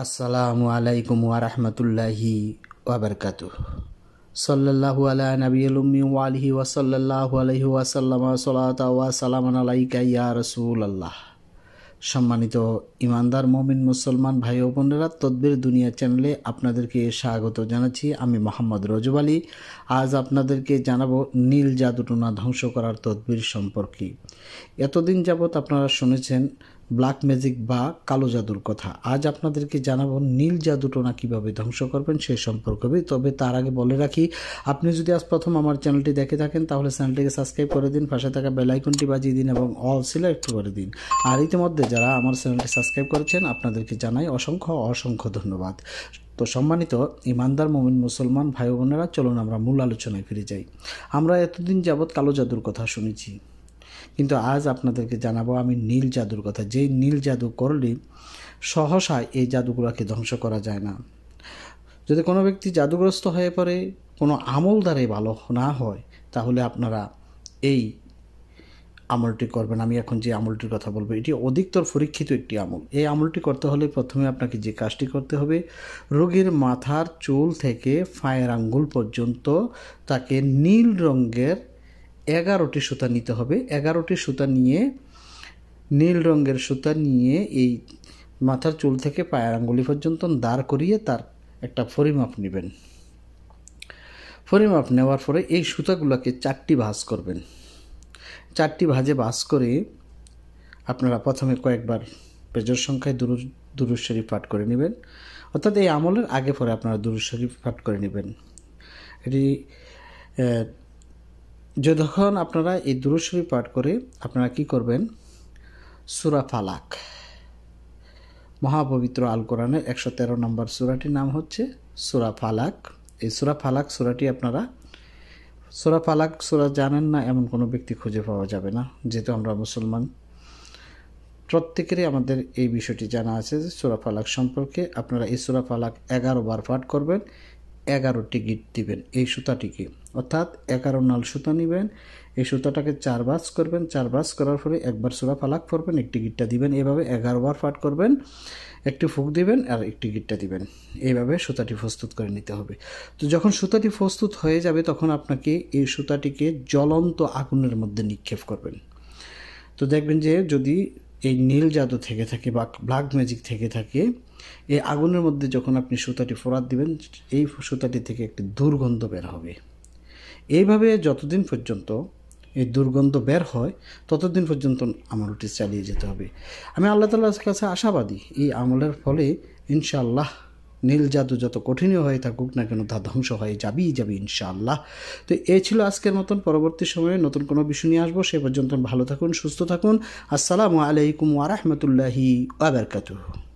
আসসালামু আলাইকুম ওয়া রাহমাতুল্লাহি ওয়া বারাকাতুহু। সাল্লাল্লাহু আলা নবিয়িল উম্মি ওয়া আলিহি ওয়া সাল্লাল্লাহু আলাইহি ওয়া সাল্লাম সালাতা ওয়া সালামান আলাইকা ইয়া রাসূলুল্লাহ। সম্মানিত ইমানদার মুমিন মুসলমান ভাই ও বোনেরা, তদবির দুনিয়া চ্যানেলে আপনাদেরকে স্বাগত জানাচ্ছি। আমি মোহাম্মদ রজব আলী। আজ আপনাদেরকে জানাবো নীল জাদুটোনা ধ্বংস করার তদবির সম্পর্কে। এতদিন যাবৎ আপনারা শুনেছেন ব্ল্যাক ম্যাজিক বা কালো জাদুর কথা। আজ আপনাদেরকে জানাবো নীল জাদুটোনা কীভাবে ধ্বংস করবেন সেই সম্পর্কে। তবে তার আগে বলে রাখি, আপনি যদি আজ প্রথম আমার চ্যানেলটি দেখে থাকেন তাহলে চ্যানেলটিকে সাবস্ক্রাইব করে দিন, পাশে থাকা বেল আইকনটি বাজিয়ে দিন এবং অল সিলেক্ট করে দিন। আর ইতিমধ্যে যারা আমার চ্যানেলটি সাবস্ক্রাইব করেছেন আপনাদেরকে জানাই অসংখ্য ধন্যবাদ। তো সম্মানিত ইমানদার মুমিন মুসলমান ভাই বোনেরা, চলুন আমরা মূল আলোচনায় ফিরে যাই। আমরা এতদিন যাবৎ কালো জাদুর কথা শুনেছি, কিন্তু আজ আপনাদেরকে জানাবো আমি নীল জাদুর কথা। যেই নীল জাদু করলে সহসা এই জাদুগুলোকে ধ্বংস করা যায় না। যদি কোনো ব্যক্তি জাদুগ্রস্ত হয়ে পড়ে, কোনো আমল দ্বারাই ভালো না হয়, তাহলে আপনারা এই আমলটি করবেন। আমি এখন যে আমলটির কথা বলবো এটি অধিকতর পরীক্ষিত একটি আমল। এই আমলটি করতে হলে প্রথমে আপনাকে যে কাজটি করতে হবে, রোগীর মাথার চুল থেকে পায়ের আঙ্গুল পর্যন্ত তাকে নীল রঙের 11টি সুতা নিতে হবে। 11টি সুতা নিয়ে, নীল রঙের সুতা নিয়ে এই মাথার চুল থেকে পায়ের আঙ্গুলি পর্যন্ত দাঁড় করিয়ে তার একটা পরিমাপ নেবেন। পরিমাপ নেওয়ার পরে এই সুতাগুলোকে 4টি ভাঁজ করবেন। 4টি ভাঁজে ভাঁজ করে আপনারা প্রথমে কয়েকবার বেজোড় সংখ্যায় দুরূদ শরীফ পাঠ করে নেবেন। অর্থাৎ এই আমলের আগে পরে আপনারা দুরূদ শরীফ পাঠ করে নেবেন। এটি যখন আপনারা এই দুরূদ শরীফ পাঠ করে আপনারা কি করবেন, সূরা ফালাক, মহাপবিত্র আল কোরআনের 113 নম্বর সূরাটির নাম হচ্ছে সূরা ফালাক। এই সূরা ফালাক সূরাটি আপনারা, সূরা ফালাক সূরা জানেন না এমন কোনো ব্যক্তি খুঁজে পাওয়া যাবে না। যেহেতু আমরা মুসলমান, প্রত্যেকেরই আমাদের এই বিষয়টি জানা আছে যে সূরা ফালাক সম্পর্কে। আপনারা এই সূরা ফালাক 11 বার পাঠ করবেন, 11টি গিট দিবেন এই সুতাটিকে, অর্থাৎ 11 নাল সুতা নেবেন। এই সুতাটাকে 4 ভাঁজ করবেন। 4 ভাঁজ করার পরে একবার সূরা ফালাক পড়বেন, একটি গিটটা দিবেন। এভাবে 11 বার পাঠ করবেন, একটি ফুঁক দিবেন আর একটি গিটটা দিবেন। এইভাবে সুতাটি প্রস্তুত করে নিতে হবে। তো যখন সুতাটি প্রস্তুত হয়ে যাবে তখন আপনাকে এই সুতাটিকে জ্বলন্ত আগুনের মধ্যে নিক্ষেপ করবেন। তো দেখবেন যে যদি এই নীল জাদু থেকে থাকে বা ব্ল্যাক ম্যাজিক থেকে থাকে, এই আগুনের মধ্যে যখন আপনি সুতাটি ফোড়াত দিবেন, এই সুতাটি থেকে একটি দুর্গন্ধ বের হবে। এইভাবে যতদিন পর্যন্ত এই দুর্গন্ধ বের হয় ততদিন পর্যন্ত আমলটি চালিয়ে যেতে হবে। আমি আল্লাহ তাআলার কাছে আশাবাদী, এই আমলের ফলে ইনশাআল্লাহ নীল জাদু যত কঠিনই হয়ে থাকুক না কেন তা ধ্বংস হয়ে যাবে ইনশাআল্লাহ। তো এই ছিল আজকের মতন। পরবর্তী সময়ে নতুন কোনো বিষয় নিয়ে আসবো। সে পর্যন্ত ভালো থাকুন, সুস্থ থাকুন। আসসালামু আলাইকুম ওয়া রাহমাতুল্লাহি ওয়া বারাকাতুহু।